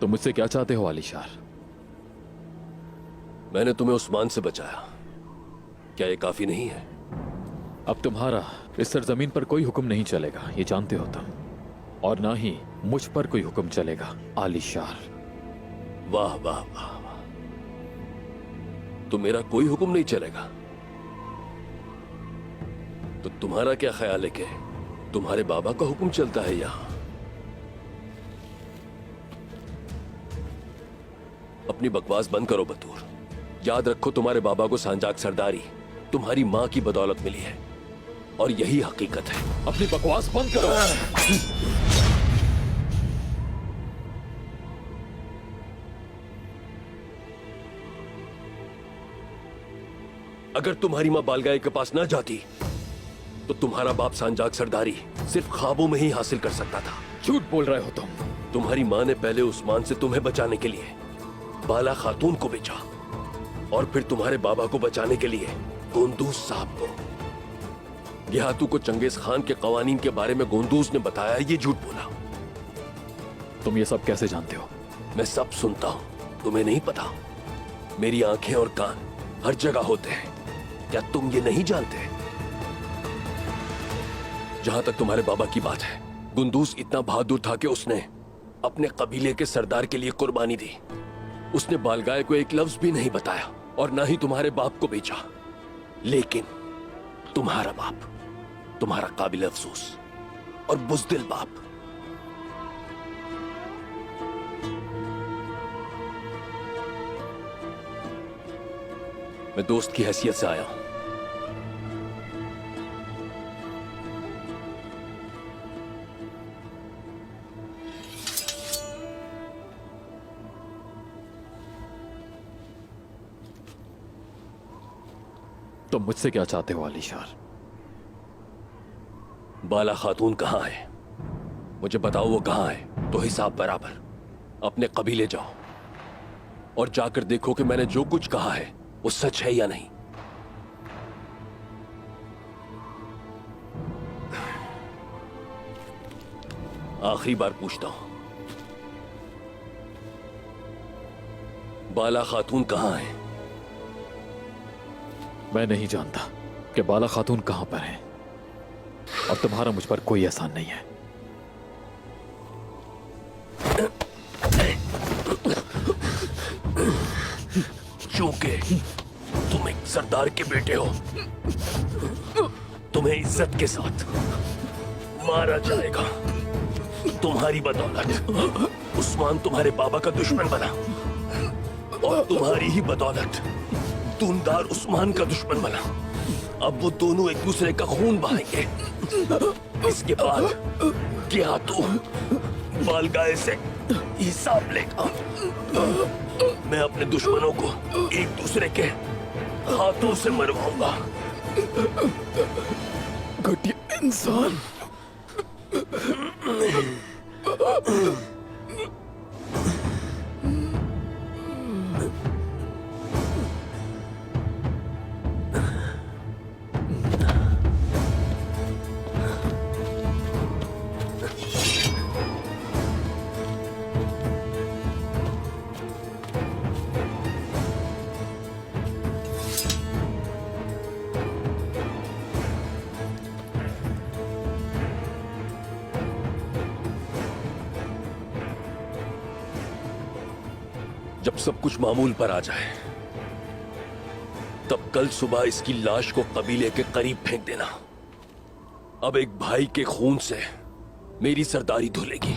तो मुझसे क्या चाहते हो आलिशार? मैंने तुम्हें उस्मान से बचाया, क्या ये काफी नहीं है? अब तुम्हारा इस सरजमीन पर कोई हुक्म नहीं चलेगा, ये जानते हो तुम, और ना ही मुझ पर कोई हुक्म चलेगा आलिशार। वाह वाह वाह वाह, तो मेरा कोई हुक्म नहीं चलेगा? तो तुम्हारा क्या ख्याल है कि तुम्हारे बाबा का हुक्म चलता है यहां? अपनी बकवास बंद करो बतूर। याद रखो, तुम्हारे बाबा को सांजाक सरदारी तुम्हारी मां की बदौलत मिली है, और यही हकीकत है। अपनी बकवास बंद करो। अगर तुम्हारी मां बालगाय के पास ना जाती तो तुम्हारा बाप सांजाक सरदारी सिर्फ ख्वाबों में ही हासिल कर सकता था। झूठ बोल रहे हो तुम। तुम्हारी मां ने पहले उस्मान से तुम्हें बचाने के लिए बाला खातून को बेचा, और फिर तुम्हारे बाबा को बचाने के लिए गोंदूस साहब को। गिहातू को चंगेज खान के कवानीन के बारे में गोंदूस ने बताया, ये झूठ बोला। तुम ये सब कैसे जानते हो? मैं सब सुनता हूं, तुम्हें नहीं पता? मेरी आंखें और कान हर जगह होते हैं, क्या तुम ये नहीं जानते? जहां तक तुम्हारे बाबा की बात है, गुंदूस इतना बहादुर था कि उसने अपने कबीले के सरदार के लिए कुर्बानी दी। उसने बालगाय को एक लफ्ज भी नहीं बताया, और ना ही तुम्हारे बाप को बेचा। लेकिन तुम्हारा बाप, तुम्हारा काबिल अफसोस और बुज़दिल बाप, मैं दोस्त की हैसियत से आया हूं। तुम मुझसे क्या चाहते हो आलिशार? बाला खातून कहां है? मुझे बताओ वो कहां है, तो हिसाब बराबर। अपने कबीले जाओ और जाकर देखो कि मैंने जो कुछ कहा है वो सच है या नहीं। आखिरी बार पूछता हूं, बाला खातून कहां है? मैं नहीं जानता कि बाला खातून कहां पर है, और तुम्हारा मुझ पर कोई एहसान नहीं है। क्योंकि तुम एक सरदार के बेटे हो, तुम्हें इज्जत के साथ मारा जाएगा। तुम्हारी बदौलत उस्मान तुम्हारे बाबा का दुश्मन बना, और तुम्हारी ही बदौलत दूनदार उस्मान का दुश्मन बना। अब वो दोनों एक दूसरे का खून बहाएंगे। इसके बाद क्या तू बालगाय से हिसाब लेगा? मैं अपने दुश्मनों को एक दूसरे के हाथों से मरवाऊंगा। घटिया इंसान। जब सब कुछ मामूल पर आ जाए, तब कल सुबह इसकी लाश को कबीले के करीब फेंक देना। अब एक भाई के खून से मेरी सरदारी धुलेगी।